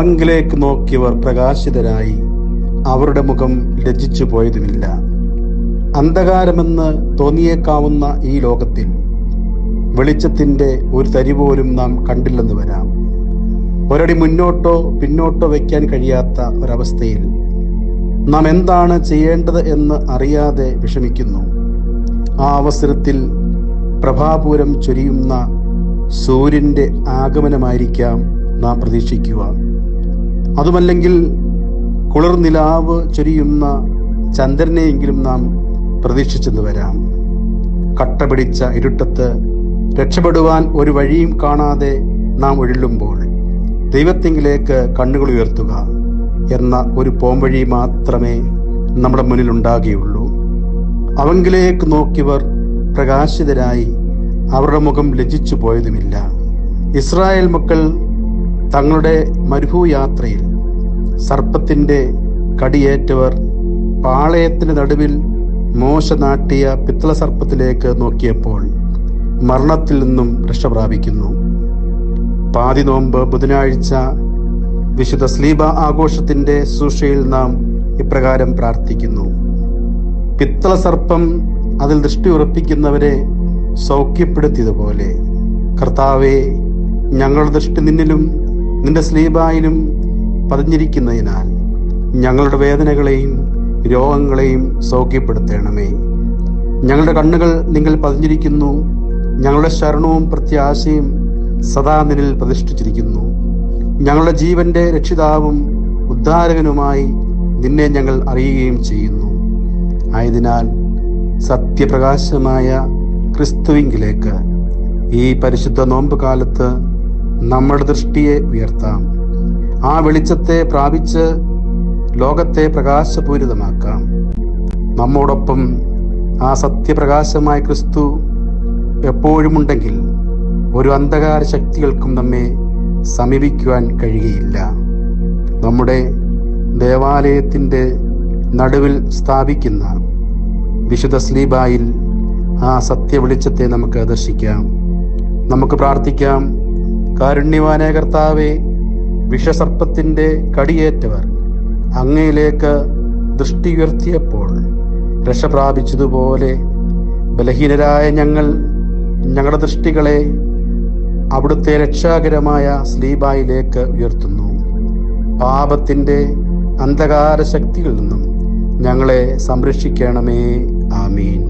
അവങ്കിലേക്ക് നോക്കിയവർ പ്രകാശിതരായി, അവരുടെ മുഖം ലജ്ജിച്ചു പോയതുമില്ല. അന്ധകാരമെന്ന് തോന്നിയേക്കാവുന്ന ഈ ലോകത്തിൽ വെളിച്ചത്തിന്റെ ഒരു തരി പോലും നാം കണ്ടില്ലെന്ന് വരാം. ഒരടി മുന്നോട്ടോ പിന്നോട്ടോ വയ്ക്കാൻ കഴിയാത്ത ഒരവസ്ഥയിൽ നാം എന്താണ് ചെയ്യേണ്ടത് എന്ന് അറിയാതെ വിഷമിക്കുന്നു. ആ അവസരത്തിൽ പ്രഭാപൂരം ചൊരിയുന്ന സൂര്യന്റെ ആഗമനമായിരിക്കാം നാം പ്രതീക്ഷിക്കുക. അതുമല്ലെങ്കിൽ കുളിർനിലാവ് ചൊരിയുന്ന ചന്ദ്രനെയെങ്കിലും നാം പ്രതീക്ഷിച്ചെന്ന് വരാം. കട്ട പിടിച്ച ഇരുട്ടത്ത് രക്ഷപ്പെടുവാൻ ഒരു വഴിയും കാണാതെ നാം ഉഴലുമ്പോൾ ദൈവത്തിങ്കിലേക്ക് കണ്ണുകൾ ഉയർത്തുക എന്ന ഒരു പോംവഴി മാത്രമേ നമ്മുടെ മുന്നിൽ ഉണ്ടാകുകയുള്ളൂ. അവങ്കിലേക്ക് നോക്കിയവർ പ്രകാശിതരായി, അവരുടെ മുഖം ലജ്ജിച്ചു പോയതുമില്ല. ഇസ്രായേൽ മക്കൾ തങ്ങളുടെ മരുഭൂയാത്രയിൽ സർപ്പത്തിന്റെ കടിയേറ്റവർ പാളയത്തിന് നടുവിൽ മോശ നാട്ടിയ പിത്തള സർപ്പത്തിലേക്ക് നോക്കിയപ്പോൾ മരണത്തിൽ നിന്നും രക്ഷ പ്രാപിക്കുന്നു. പാതി നോമ്പ് ബുധനാഴ്ച വിശുദ്ധ സ്ലീബ ആഘോഷത്തിന്റെ ശുശ്രൂഷയിൽ നാം ഇപ്രകാരം പ്രാർത്ഥിക്കുന്നു. പിത്തള സർപ്പം അതിൽ ദൃഷ്ടി ഉറപ്പിക്കുന്നവരെ സൗഖ്യപ്പെടുത്തിയതുപോലെ കർത്താവേ, ഞങ്ങളുടെ ദൃഷ്ടി നിന്നിലും നിന്റെ സ്ലീബായിലും പതിഞ്ഞിരിക്കുന്നതിനാൽ ഞങ്ങളുടെ വേദനകളെയും രോഗങ്ങളെയും സൗഖ്യപ്പെടുത്തണമേ. ഞങ്ങളുടെ കണ്ണുകൾ നിങ്ങൾ പതിഞ്ഞിരിക്കുന്നു, ഞങ്ങളുടെ ശരണവും പ്രത്യാശയും സദാ നിന്നിൽ പ്രതിഷ്ഠിച്ചിരിക്കുന്നു. ഞങ്ങളുടെ ജീവന്റെ രക്ഷിതാവും ഉദ്ധാരകനുമായി നിന്നെ ഞങ്ങൾ അറിയുകയും ചെയ്യുന്നു. ആയതിനാൽ സത്യപ്രകാശമായ ക്രിസ്തുവിങ്കിലേക്ക് ഈ പരിശുദ്ധ നോമ്പ് കാലത്ത് നമ്മുടെ ദൃഷ്ടിയെ ഉയർത്താം. ആ വെളിച്ചത്തെ പ്രാപിച്ച് ലോകത്തെ പ്രകാശപൂരിതമാക്കാം. നമ്മോടൊപ്പം ആ സത്യപ്രകാശമായ ക്രിസ്തു എപ്പോഴും ഉണ്ടെങ്കിൽ ഒരു അന്ധകാര ശക്തികൾക്കും നമ്മെ സമീപിക്കുവാൻ കഴിയുകയില്ല. നമ്മുടെ ദേവാലയത്തിൻ്റെ നടുവിൽ സ്ഥാപിക്കുന്ന വിശുദ്ധ സ്ലീബായിൽ ആ സത്യവെളിച്ചത്തെ നമുക്ക് ദർശിക്കാം. നമുക്ക് പ്രാർത്ഥിക്കാം. കാരുണ്യവാനായ കർത്താവേ, വിഷസർപ്പത്തിന്റെ കടിയേറ്റവർ അങ്ങയിലേക്ക് ദൃഷ്ടി ഉയർത്തിയപ്പോൾ രക്ഷ പ്രാപിച്ചതുപോലെ ബലഹീനരായ ഞങ്ങളുടെ ദൃഷ്ടികളെ അവിടുത്തെ രക്ഷാകരമായ സ്ലീബായിലേക്ക് ഉയർത്തുന്നു. പാപത്തിന്റെ അന്ധകാര ശക്തികളിൽ നിന്നും ഞങ്ങളെ സംരക്ഷിക്കണമേ. ആമീൻ.